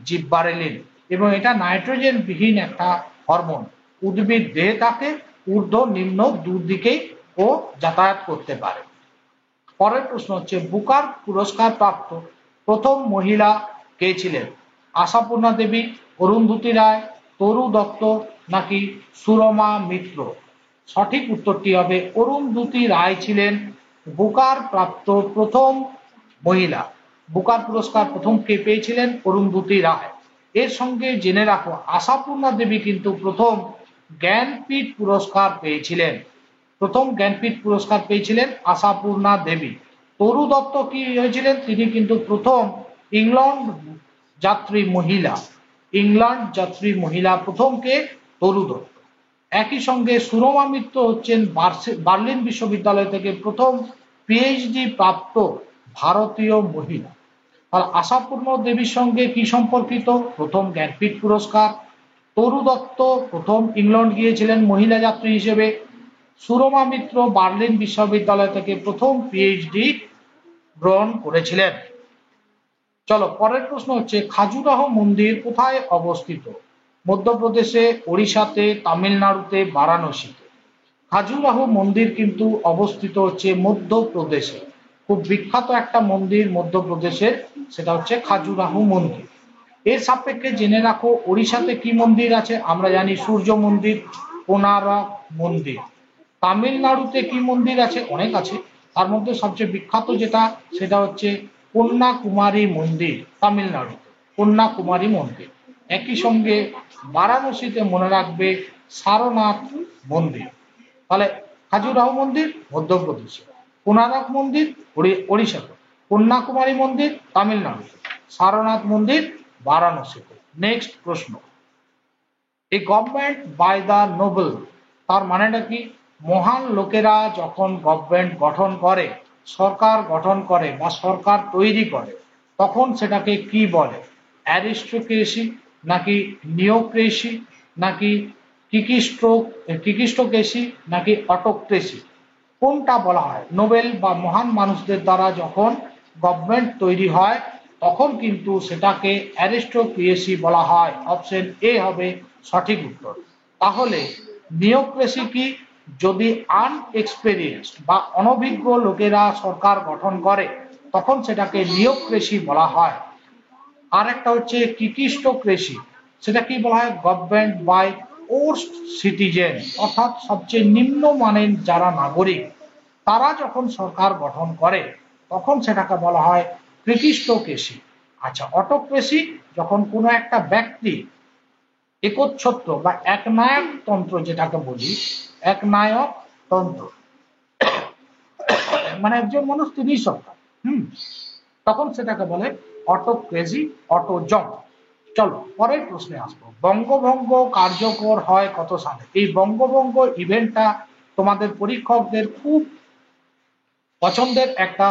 জিব্বারেলিন। এবং এটা নাইট্রোজেন বিহীন একটা হরমোন, উদ্ভিদ দেহে থাকে, ঊর্ধ্ব নিম্ন দুদিকেই ও যাতায়াত করতে পারে। পরের প্রশ্ন হচ্ছে বুকার পুরস্কার প্রাপ্ত প্রথম মহিলা কে ছিলেন? আশাপূর্ণা দেবী, অরুন্ধতী রায়, তরু দত্ত, নাকি সুরমা মিত্র। সঠিক উত্তরটি হবে অরুন্ধতী রায় ছিলেন বুকার প্রাপ্ত প্রথম মহিলা। বুকার পুরস্কার প্রথম কে পেয়েছিলেন? অরুন্ধতী রায়। এর সঙ্গে জেনে রাখো আশাপূর্ণা দেবী কিন্তু প্রথম জ্ঞানপীঠ পুরস্কার পেয়েছিলেন। প্রথম জ্ঞানপীঠ পুরস্কার পেয়েছিলেন আশাপূর্ণা দেবী। তরু দত্ত কি হয়েছিলেন? তিনি কিন্তু প্রথম ইংল্যান্ড যাত্রী মহিলা। ইংল্যান্ড যাত্রী মহিলা প্রথম কে? তরু দত্ত। একই সঙ্গে সুরমা মিত্র হচ্ছেন বার্লিন বিশ্ববিদ্যালয় থেকে প্রথম পিএইচডি প্রাপ্ত ভারতীয় মহিলা। আর আশাপূর্ণা দেবীর সঙ্গে কি সম্পর্কিত? প্রথম জ্ঞানপীঠ পুরস্কার। তরু দত্ত প্রথম ইংল্যান্ড গিয়েছিলেন মহিলা যাত্রী হিসেবে। সুরমা মিত্র বার্লিন বিশ্ববিদ্যালয় থেকে প্রথম পিএইচডি গ্রহণ করেছিলেন। চলো পরের প্রশ্ন হচ্ছে খাজুরাহ মন্দির কোথায় অবস্থিত? মধ্যপ্রদেশে, ওড়িশাতে, তামিলনাড়ুতে, বারাণসীতে। খাজুরাহ মন্দির কিন্তু অবস্থিত হচ্ছে মধ্যপ্রদেশে। খুব বিখ্যাত একটা মন্দির মধ্যপ্রদেশের, সেটা হচ্ছে খাজুরাহ মন্দির। এর সাপেক্ষে জেনে রাখো ওড়িশাতে কি মন্দির আছে? আমরা জানি সূর্য মন্দির, কোনারক মন্দির। তামিলনাড়ুতে কি মন্দির আছে? অনেক আছে, তার মধ্যে সবচেয়ে বিখ্যাত যেটা সেটা হচ্ছে কন্যাকুমারী মন্দির। তামিলনাড়ুতে কন্যাকুমারী মন্দির। একই সঙ্গে বারাণসীতে মনে রাখবে সারনাথ মন্দির। তাহলে খাজুরাহ মন্দির মধ্যপ্রদেশে, কোনারক মন্দির ওড়িশাতে, কন্যাকুমারী মন্দির তামিলনাড়ুতে, সারনাথ মন্দির বারাণসীতে। নেক্সট প্রশ্ন, a government by the noble, তার মানেটা কি? মহান লোকেরা যখন গভর্নমেন্ট গঠন করে, সরকার গঠন করে বা সরকার তৈরি করে, তখন সেটাকে কি বলে? অ্যারিস্টোক্রেসি, নাকি নিওক্রেসি, নাকি কিকিস্টোক্রেসি, নাকি অটোক্রেসি। কোনটা বলা হয়? নোবেল বা মহান মানুষদের দ্বারা যখন গভর্নমেন্ট তৈরি হয় তখন কিন্তু সেটাকে অ্যারিস্টোক্রেসি বলা হয়। অপশন এ হবে সঠিক উত্তর। তাহলে নিওক্রেসি কি? যদি আনএক্সপেরিয়েন্সড বা অনভিজ্ঞ লোকেরা সরকার গঠন করে তখন সেটাকে নিওক্রেসি বলা হয়। আর একটা হচ্ছে কিকিস্টোক্রেসি, সেটা কি বলা হয়? গভর্নমেন্ট বাই পোস্ট সিটিজেন, অর্থাৎ সবচেয়ে নিম্ন মানের যারা নাগরিক তারা যখন সরকার গঠন করে তখন সেটাকে বলা হয় ক্রিকিস্টোক্রেসি। আচ্ছা, অটোক্রেসি যখন কোনো একটা ব্যক্তি একচ্ছত্র বা একনায়ক তন্ত্র, যেটাকে বলি একনায়ক তন্ত্র, মানে একজন মানুষ তিনি সরকার, তখন সেটাকে বলে অটোক্রেসি, অটোজম। চলো পরের প্রশ্নে আসবো, বঙ্গভঙ্গ কার্যকর হয় কত সালে? এই বঙ্গভঙ্গ ইভেন্টটা তোমাদের পরীক্ষকদের খুব পছন্দের একটা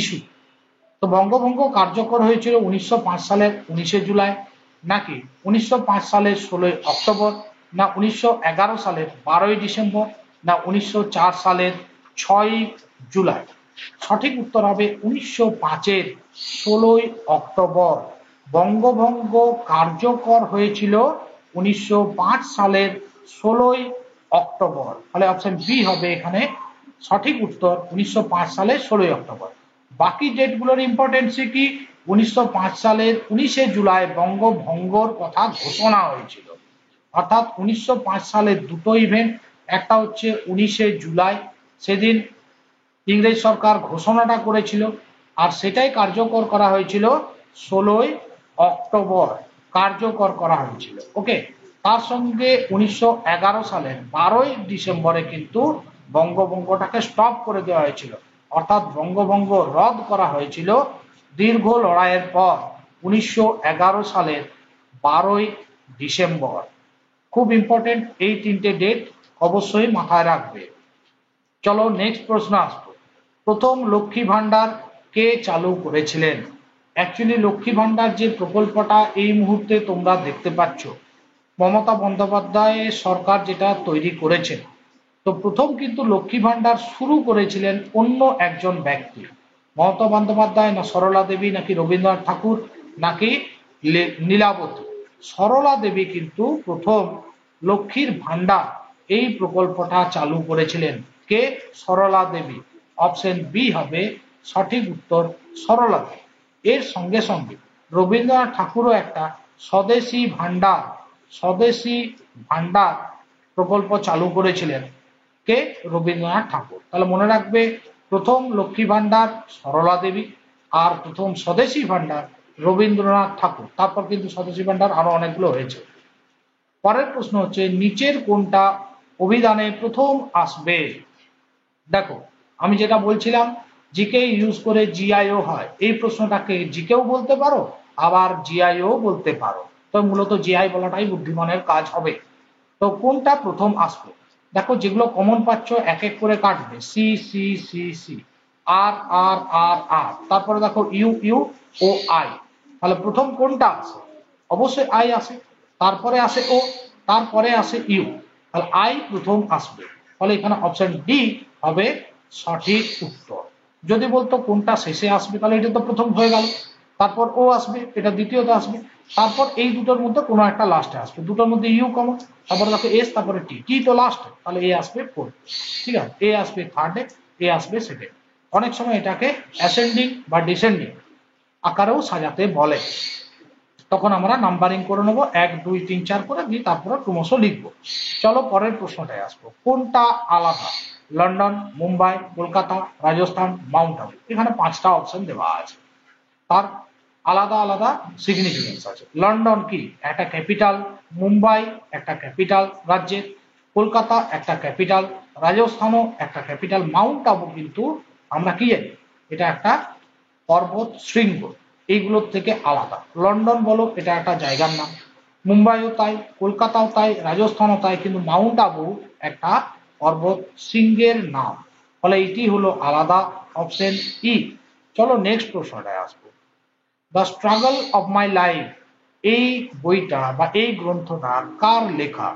ইস্যু। তো বঙ্গভঙ্গ কার্যকর হয়েছিল 1905 সালের 19শে জুলাই, নাকি 1905 সালের 16ই অক্টোবর, না 1911 সালের 12ই ডিসেম্বর, না 1904 সালের 6ই জুলাই? সঠিক উত্তর হবে 1905-এর 16ই অক্টোবর। বঙ্গভঙ্গ কার্যকর হয়েছিল 1905 সালের 16ই অক্টোবর। তাহলে অপশন বি হবে এখানে সঠিক উত্তর, 1905 সালের 16ই অক্টোবর। বাকি ডেটগুলোর ইম্পর্টেন্সে কি? 1905 সালের 19শে জুলাই বঙ্গভঙ্গর কথা ঘোষণা হয়েছিল। অর্থাৎ 1905 সালের দুটো ইভেন্ট, একটা হচ্ছে 19শে জুলাই, সেদিন ইংরেজ সরকার ঘোষণাটা করেছিল, আর সেটাই কার্যকর করা হয়েছিল 16ই অক্টোবর কার্যকর করা হয়েছিল। ওকে, তার সঙ্গে 1911 সালের 12ই ডিসেম্বরে কিন্তু বঙ্গভঙ্গটাকে স্টপ করে দেওয়া হয়েছিল, অর্থাৎ বঙ্গভঙ্গ রদ করা হয়েছিল দীর্ঘ লড়াইয়ের পর 1911 সালের 12ই ডিসেম্বর। খুব ইম্পর্টেন্ট এই তিনটে ডেট, অবশ্যই মাথায় রাখবে। চলো নেক্সট প্রশ্ন আসবো। প্রথম লক্ষ্মী ভান্ডার কে চালু করেছিলেন? অ্যাকচুয়ালি লক্ষ্মী ভান্ডার যে প্রকল্পটা এই মুহূর্তে তোমরা দেখতে পাচ্ছ, মমতা বন্দ্যোপাধ্যায় সরকার যেটা তৈরি করেছেন, তো প্রথম কিন্তু লক্ষ্মী ভান্ডার শুরু করেছিলেন অন্য একজন ব্যক্তি। মমতা বন্দ্যোপাধ্যায়, না সরলা দেবী, নাকি রবীন্দ্রনাথ ঠাকুর, নাকি লীলাবতী? সরলা দেবী কিন্তু প্রথম লক্ষ্মীর ভান্ডার এই প্রকল্পটা চালু করেছিলেন। কে? সরলা দেবী। অপশন বি হবে সঠিক উত্তর, সরলা দেবী। এর সঙ্গে সঙ্গে রবীন্দ্রনাথ ঠাকুরও একটা স্বদেশী ভান্ডার প্রকল্প চালু করেছিলেন। কে? রবীন্দ্রনাথ ঠাকুর। তাহলে মনে রাখবে, প্রথম লক্ষ্মী ভান্ডার সরলা দেবী, আর প্রথম স্বদেশী ভান্ডার রবীন্দ্রনাথ ঠাকুর। তারপর কিন্তু স্বদেশী ভান্ডার আরো অনেকগুলো হয়েছে। পরের প্রশ্ন হচ্ছে, নিচের কোনটা অভিধানে প্রথম আসবে? দেখো, আমি যেটা বলছিলাম, জিকে ইউজ করে জিআইও হয়। এই প্রশ্নটাকে জিকেও বলতে পারো, আবার জিআইও বলতে পারো। তো মূলত জিআই বলাটাই বুদ্ধিমানের কাজ হবে। তো কোনটা প্রথম আসবে? দেখো, যেগুলো কমন পাচ্ছ এক এক করে কাটবে। সি সি সি সি, আর আর আর আর, তারপরে দেখো ইউ ইউ ও আই। তাহলে প্রথম কোনটা আসে? অবশ্যই আই আসে, তারপরে আসে ও, তারপরে আসে ইউ। তাহলে আই প্রথম আসবে। ফলে এখানে অপশন ডি হবে সঠিক উত্তর। যদি বলতো কোনটা শেষে আসবে, তাহলে এটা তো প্রথম হয়ে গেল, তারপর ও আসবে, এটা দ্বিতীয়ত আসবে, তারপর এই দুটোর মধ্যে কোনো একটা লাস্টে আসবে। দুটোর মধ্যে ইউ কমন, তারপরে দেখো এস, তারপরে টি, টি তো লাস্ট, তাহলে এ আসবে ফোর্থ। ঠিক আছে, এ আসবে থার্ডে, এ আসবে সেকেন্ড। অনেক সময় এটাকে অ্যাসেন্ডিং বা ডিসেন্ডিং আকারেও সাজাতে বলে। তখন আমরা নাম্বারিং করে নেবো, 1 2 3 4 করে দিয়ে তারপরে ক্রমশ লিখবো। চলো পরের প্রশ্নটায় আসবো। কোনটা আলাদা? London, Mumbai, Kolkata, Rajasthan, Mount Abu. এখানে 5টা অপশন দেওয়া আছে, তার আলাদা আলাদা সিগনিফিকেন্স আছে। লন্ডন কি? একটা ক্যাপিটাল। মুম্বাই একটা ক্যাপিটাল রাজ্যের। কলকাতা একটা ক্যাপিটাল। রাজস্থানও একটা ক্যাপিটাল। মাউন্ট আবু কিন্তু আমরা কি জানি, এটা একটা পর্বত শৃঙ্গ, এইগুলোর থেকে আলাদা। লন্ডন বলো, এটা একটা জায়গার নাম, মুম্বাইও তাই, কলকাতাও তাই, রাজস্থানও তাই, কিন্তু মাউন্ট আবু একটা পর্বত শৃঙ্গের নাম। ফলে এটি হলো আলাদা, অপশন ই। চলো নেক্সট প্রশ্নটায় আসবো। The struggle of my life, এই বইটা বা এই গ্রন্থটা কার লেখা?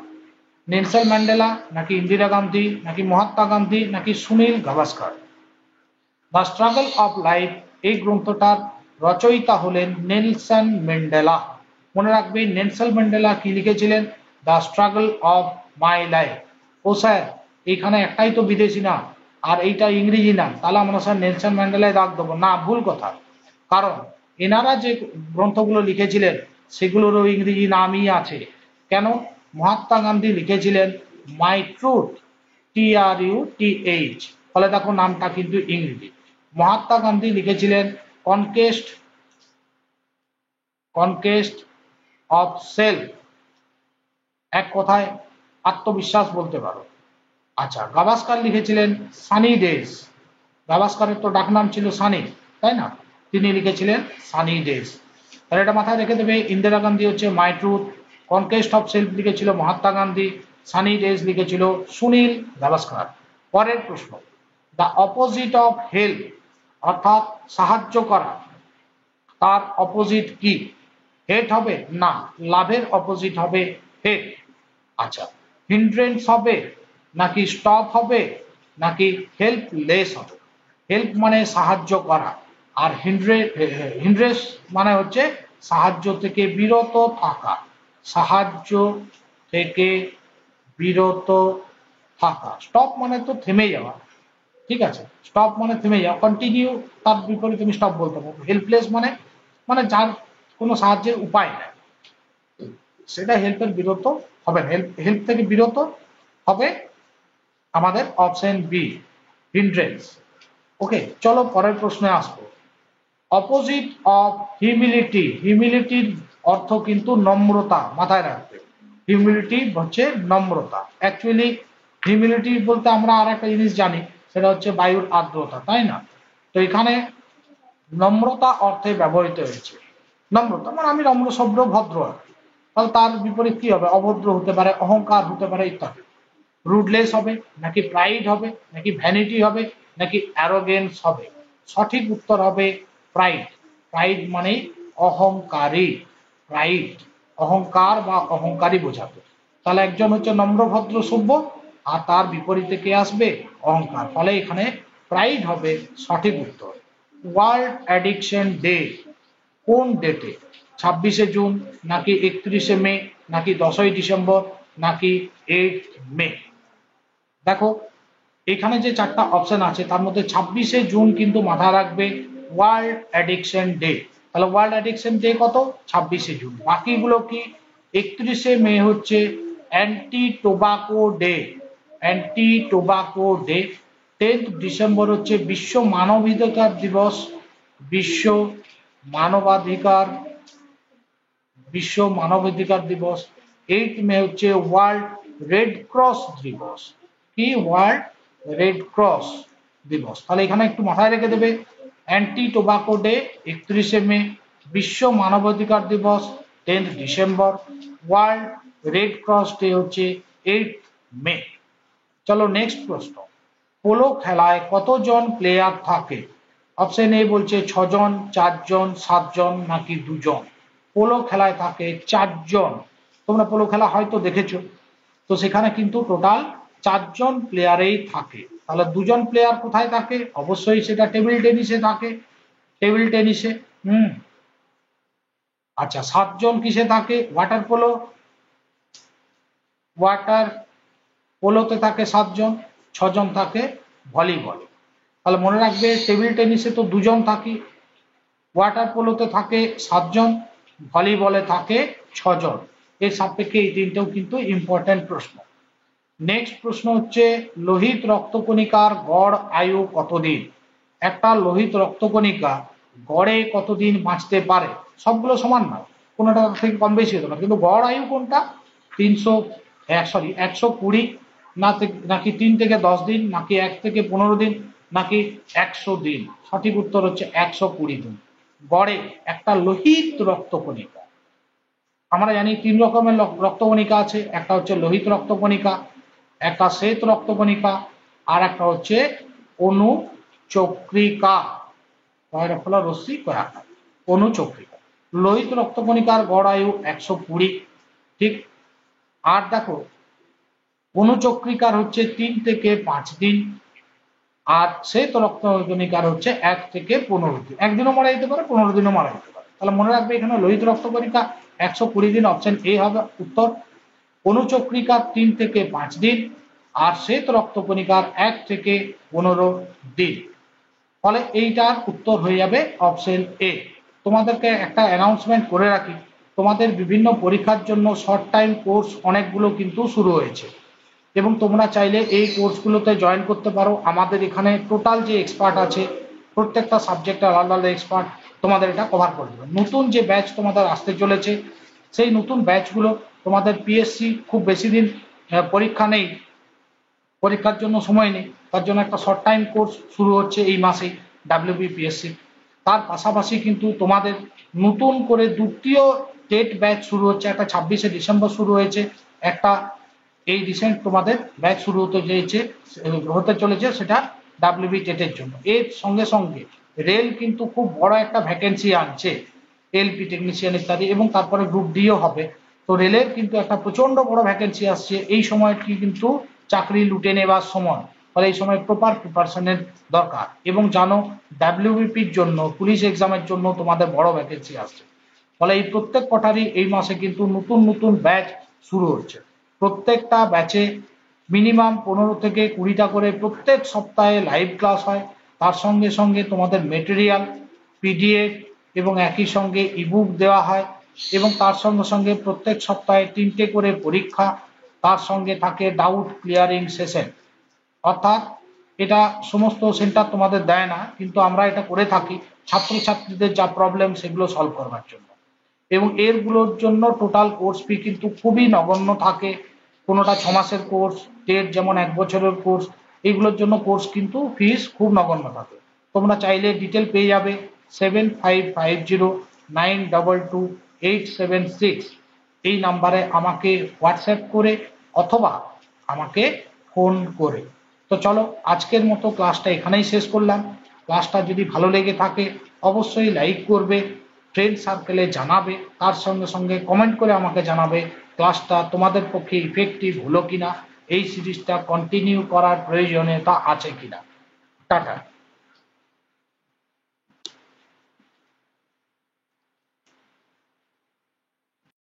নেলসন ম্যান্ডেলা, নাকি ইন্দিরা গান্ধী, নাকি মহাত্মা গান্ধী, নাকি Sunil Gavaskar? The struggle of life এই গ্রন্থটার রচয়িতা হলেন নেলসন ম্যান্ডেলা। মনে রাখবে, নেলসন ম্যান্ডেলা কি লিখেছিলেন? The struggle of my life. ও স্যার, এইখানে একটাই তো বিদেশি নাম আর এইটা ইংরেজি নাম, তাহলে আমরা স্যার নেলসন ম্যান্ডেলায় দাগ দেবো না? ভুল কথা। কারণ এনারা যে গ্রন্থগুলো লিখেছিলেন সেগুলোরও ইংরেজি নামই আছে। কেন? মহাত্মা গান্ধী লিখেছিলেন মাই ট্রুথ, TRUTH, ফলে দেখো নামটা কিন্তু ইংরেজি। মহাত্মা গান্ধী লিখেছিলেন কনকেস্ট অফ সেলফ, এক কথায় আত্মবিশ্বাস বলতে পারো। আচ্ছা, গাভাস্কার লিখেছিলেন সানি ডেজ। গাভাস্কারের তো ডাকনাম ছিল সানি, তাই না? তিনি লিখেছিলেন সানি ডেজ। তাহলে এটা মাথায় রেখে দেবে। ইন্দিরা গান্ধী হচ্ছে মাই ট্রুথ, কনকেস্ট অফ সেলফ লিখেছিল মহাত্মা গান্ধী, সানি ডেজ লিখেছিল সুনীল গাভাস্কার। পরের প্রশ্ন, দ্য অপোজিট অফ হেল্প অর্থাৎ সাহায্য করা, তার অপোজিট কি? হেট হবে না, লাভের অপোজিট হবে হেট। আচ্ছা, হিন্ড্রেন্স হবে নাকি স্টপ হবে নাকি হেল্পলেস হবে? হেল্প মানে সাহায্য করা, আর হিন্ড্রেন্স মানে হচ্ছে সাহায্য থেকে বিরত থাকা, সাহায্য থেকে বিরত থাকা। স্টপ মানে তো থেমে যাওয়া, ঠিক আছে, স্টপ মানে থেমে যাওয়া, কন্টিনিউ তার বিপরীতে তুমি স্টপ বলতে পারো। হেল্পলেস মানে মানে যার কোনো সাহায্যের উপায় নেই, সেটা হেল্পের বিরত হবে না, হেল্প থেকে বিরত হবে আমাদের অপশন বি, হিন্ড্রেন্স। ওকে, চলো পরের প্রশ্নে আসবো। অপোজিট অফ হিউমিলিটি, হিউমিলিটির অর্থ কিন্তু নম্রতা, মাথায় রাখবে। হিউমিলিটি হচ্ছে নম্রতা। অ্যাকচুয়ালি হিউমিলিটি বলতে আমরা আর একটা জিনিস জানি, সেটা হচ্ছে বায়ুর আর্দ্রতা, তাই না? তো এখানে নম্রতা অর্থে ব্যবহৃত হয়েছে। নম্রতা মানে আমি নম্র সভ্র ভদ্র, তাহলে তার বিপরীত কি হবে? অভদ্র হতে পারে, অহংকার হতে পারে ইত্যাদি। রুডলেস হবে নাকি প্রাইড হবে নাকি ভ্যানিটি হবে নাকি অ্যারোগেন্স হবে? সঠিক উত্তর হবে প্রাইড। প্রাইড মানে অহংকারী, প্রাইড অহংকার বা অহংকারী বোঝাবে। তাহলে একজন হচ্ছে নম্র ভদ্র সভ্য, আর তার বিপরীতে কে আসবে? অহংকার। ফলে এখানে প্রাইড হবে সঠিক উত্তর। ওয়ার্ল্ড অ্যাডিকশন ডে কোন ডেটে? 26শে জুন নাকি 31শে মে নাকি 10ই ডিসেম্বর নাকি 8 মে? দেখো এখানে যে চারটা অপশন আছে তার মধ্যে 26শে জুন কিন্তু মাথায় রাখবে ওয়ার্ল্ড অ্যাডিকশন ডে। তাহলে ওয়ার্ল্ড অ্যাডিকশন ডে কত? 26শে জুন। বাকিগুলো কি? 31শে মে হচ্ছে anti tobacco day, anti tobacco day. 10 December হচ্ছে বিশ্ব মানবাধিকার দিবস, বিশ্ব মানবাধিকার বিশ্ব মানবাধিকার দিবস। 8 মে হচ্ছে ওয়ার্ল্ড রেড ক্রস দিবস। কি? ওয়ার্ল্ড রেড ক্রস দিবস। তাহলে এখানে একটু মাথায় রেখে দেবে, অ্যান্টি টোবাকো ডে 31শে মে, বিশ্ব মানবাধিকার দিবস 10 December, world red cross day হচ্ছে 8 মে। চলো নেক্সট প্রশ্ন, পোলো খেলায় কতজন প্লেয়ার থাকে? অপশন এ বলছে 6 জন, 4 জন, 7 জন নাকি 2 জন? পোলো খেলায় থাকে 4 জন। তোমরা পোলো খেলা হয়তো দেখেছো, তো সেখানে কিন্তু টোটাল 4 জন প্লেয়ারেই থাকে। তাহলে 2 জন প্লেয়ার কোথায় থাকে? অবশ্যই সেটা টেবিল টেনিসে থাকে, টেবিল টেনিসে। আচ্ছা, 7 জন কিসে থাকে? ওয়াটার পোলো, ওয়াটার পোলোতে থাকে 7 জন, 6 জন থাকে ভলিবল। তাহলে মনে রাখবে টেবিল টেনিসে তো 2 জন থাকি, ওয়াটার পোলোতে থাকে 7 জন, ভলিবলে থাকে 6 জন। এর সাপেক্ষে এই তিনটেও কিন্তু ইম্পর্টেন্ট প্রশ্ন। নেক্সট প্রশ্ন হচ্ছে লোহিত রক্তকণিকার গড় আয়ু কতদিন? একটা লোহিত রক্তকণিকা গড়ে কতদিন বাঁচতে পারে? সবগুলো সমান না, কোনোটা থেকে কম বেশি হতে পারে, কিন্তু গড় আয়ু কোনটা? 120 নাকি 3 থেকে 10 দিন নাকি 1 থেকে 15 দিন নাকি 100 দিন? সঠিক উত্তর হচ্ছে 120 দিন গড়ে একটা লোহিত রক্তকণিকা। আমরা জানি 3 রকমের রক্তকণিকা আছে, একটা হচ্ছে লোহিত রক্তকণিকা, একটা শ্বেত রক্তকণিকা, আর একটা হচ্ছে অনুচক্রিকা, রশ্মি কয়াকার, অনুচক্রিকা। লোহিত রক্তকণিকার গড় আয়ু 120, ঠিক। আর দেখো অনুচক্রিকার হচ্ছে 3 থেকে 5 দিন, আর শ্বেত রক্তকণিকার হচ্ছে 1 থেকে 15 দিন। একদিনও মারা যেতে পারে, 15 দিনও মারা যেতে পারে। তাহলে মনে রাখবে এখানে লোহিত রক্তকণিকা 120 দিন, অপশন এ হবে উত্তর। অনুচক্রিকার 3 থেকে 5 দিন, আর শ্বেত রক্তকণিকার 1 থেকে 15 দিন। ফলে এইটার উত্তর হয়ে যাবে অপশন এ। তোমাদেরকে একটা অ্যানাউন্সমেন্ট করে রাখি, তোমাদের বিভিন্ন পরীক্ষার জন্য শর্ট টাইম কোর্স অনেকগুলো কিন্তু শুরু হয়েছে, এবং তোমরা চাইলে এই কোর্সগুলোতে জয়েন করতে পারো। আমাদের এখানে টোটাল যে এক্সপার্ট আছে, প্রত্যেকটা সাবজেক্টে আলাদা আলাদা এক্সপার্ট তোমাদের এটা কভার করে দেবে। নতুন যে ব্যাচ তোমাদের আসতে চলেছে, সেই নতুন ব্যাচগুলো তোমাদের পিএসসি খুব বেশি দিন পরীক্ষা নেই, পরীক্ষার জন্য সময় নেই, তার জন্য একটা শর্ট টাইম কোর্স শুরু হচ্ছে এই মাসেই ডাব্লিউবিপিএসসি। তার পাশাপাশি কিন্তু তোমাদের নতুন করে দ্বিতীয় টেট ব্যাচ শুরু হচ্ছে, একটা 26শে ডিসেম্বর শুরু হয়েছে, একটা এই রিসেন্ট তোমাদের ব্যাচ শুরু হতে চলেছে সেটা ডাব্লিউবি টেটের জন্য। এর সঙ্গে সঙ্গে রেল কিন্তু খুব বড় একটা ভ্যাকেন্সি আনছে, এলপি টেকনিশিয়ান ইত্যাদি, এবং তারপরে গ্রুপ ডিও হবে। তো রেলের কিন্তু একটা প্রচন্ড বড় ভ্যাকেন্সি আসছে, এই সময়টি কিন্তু চাকরি লুটে নেবার সময়, ফলে এই সময় প্রপার প্রিপারেশনের দরকার। এবং জানো ডাব্লিউবিপির জন্য, পুলিশ এক্সামের জন্য তোমাদের বড় ভ্যাকেন্সি আসছে, ফলে এই প্রত্যেক কটারই এই মাসে কিন্তু নতুন নতুন ব্যাচ শুরু হচ্ছে। প্রত্যেকটা ব্যাচে মিনিমাম 15 থেকে 20টা করে প্রত্যেক সপ্তাহে লাইভ ক্লাস হয়, তার সঙ্গে সঙ্গে তোমাদের মেটেরিয়াল, পিডিএফ এবং একই সঙ্গে ইবুক দেওয়া হয়, এবং তার সঙ্গে সঙ্গে প্রত্যেক সপ্তাহে 3টে করে পরীক্ষা, তার সঙ্গে থাকে ডাউট ক্লিয়ারিং সেশন। অর্থাৎ এটা সমস্ত সেন্টার তোমাদের দেয় না, কিন্তু আমরা এটা করে থাকি ছাত্রছাত্রীদের যা প্রবলেম সেগুলো সলভ করবার জন্য। এবং এরগুলোর জন্য টোটাল কোর্স ফি কিন্তু খুবই নগণ্য থাকে, কোনোটা 6 মাসের কোর্স, টেট যেমন 1 বছরের কোর্স, এইগুলোর জন্য কোর্স কিন্তু ফিস খুব নগণ্য থাকে। তোমরা চাইলে ডিটেল পেয়ে যাবে 7550922876 এই নাম্বারে আমাকে হোয়াটসঅ্যাপ করে অথবা আমাকে ফোন করে। তো চলো আজকের মতো ক্লাসটা এখানেই শেষ করলাম। ক্লাসটা যদি ভালো লেগে থাকে অবশ্যই লাইক করবে, ফ্রেন্ড সার্কেলে জানাবে, তার সঙ্গে সঙ্গে কমেন্ট করে আমাকে জানাবে ক্লাসটা তোমাদের পক্ষে ইফেক্টিভ হলো কিনা, এই সিরিজটা কন্টিনিউ করার প্রয়োজনীয়তা আছে কিনা। টাটা।